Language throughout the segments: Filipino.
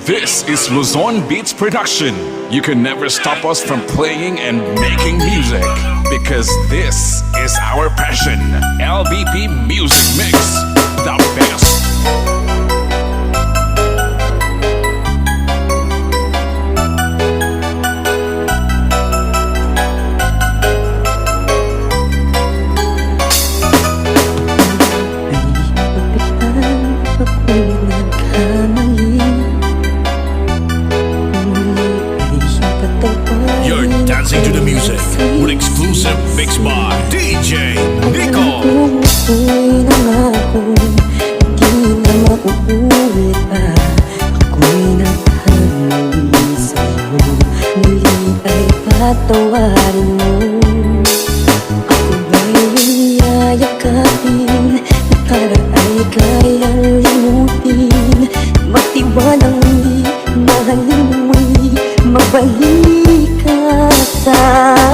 This is Luzon Beats Production. You can never stop us from playing and making music because this is our passion. LBP Music Mix, the best. You're dancing to the music with exclusive mix by DJ Nico. Uwi na nga ako, di na mauulit pa. Ako'y naghamali sa'yo, muli ay patawarin mo. Ako ba'y iyong yayakapin, nakaraan ay kayang limutin. Magtiwalang muli, mahalin muli, magbalik ka sa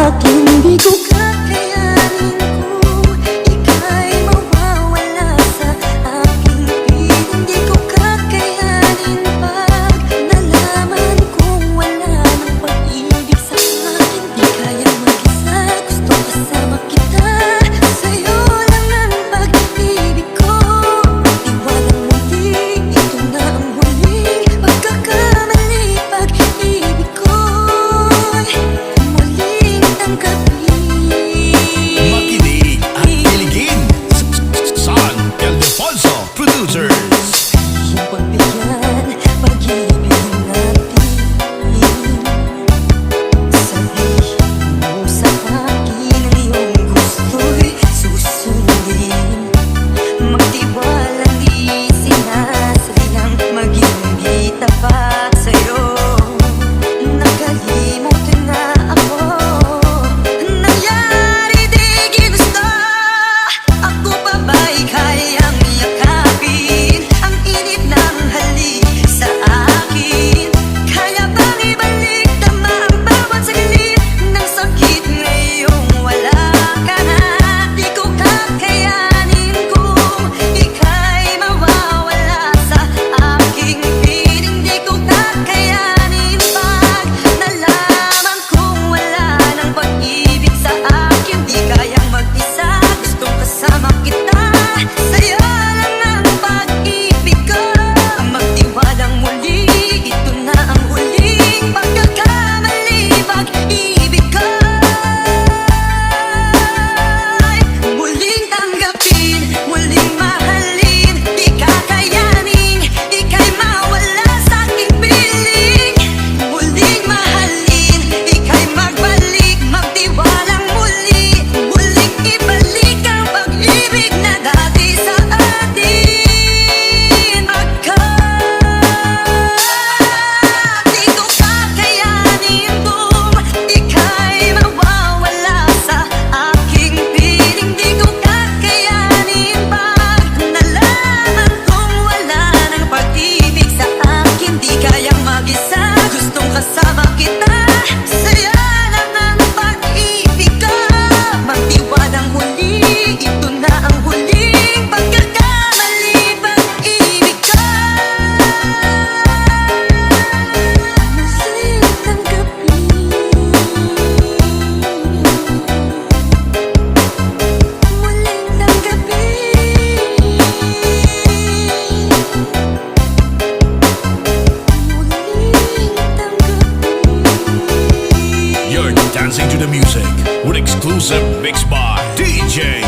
akin. Di ko kakayanin kung ika'y mawawala sa aking piling. Di ko kakayanin pag nalaman kong wala ng pag-ibig sa akin. Di kaya mag-isa, gusto kasama kita. Sa'yo lang ang pag-ibig ko. Tiwalang muli, ito na ang huling pagkakamali. Pag-ibig ko'y muling tanggapin. Makinig at kiligin. San Ildefonso Producers. Iyong pagbigyan, pag-ibig natin. Sabihin mo sa akin ang iyong gusto'y susundin. Magtiwala, di sinasabihan, maging di tapat sa'yo. Nakalimutan na ako, nangyari di ginusto. Ako pa ba'y kayang yakapin ang init ng halik sa akin? Kaya bang ibalik tama ang bawat saglit ng sakit ngayong wala ka na? Di ko kakayanin kung ika'y mawawala sa aking piling. Di ko kakayanin pag nalaman kong wala ng pag-ibig sa akin. Di kayang mag-isa, gustong kasama kita. Sa'yo lang ang pag-ibig ko. Magtiwalang muli, ito na ang huling pagkakamali. Pag-ibig ko muling tanggapin, muling mahalin. Di kakayanin, ika'y mawala sa aking piling. Muling mahalin, ika'y magbalik, magtiwalang muli. Muling ibalik ang pag-ibig na dati sa atin. Ako, di ko kakayanin kung ika'y mawawala sa aking piling. Di ko kakayanin pag nalaman kong wala ng pag-ibig sa akin. Di kayang mag-isa, gustong kasama kita. Sa'yo lang ang pag-ibig ko. Magtiwalang muli, ito na ang huling pagkakamali. Pag-ibig ko muling tanggapin. Muling tanggapin. Muling tanggapin. You're dancing to the music with exclusive mix by DJ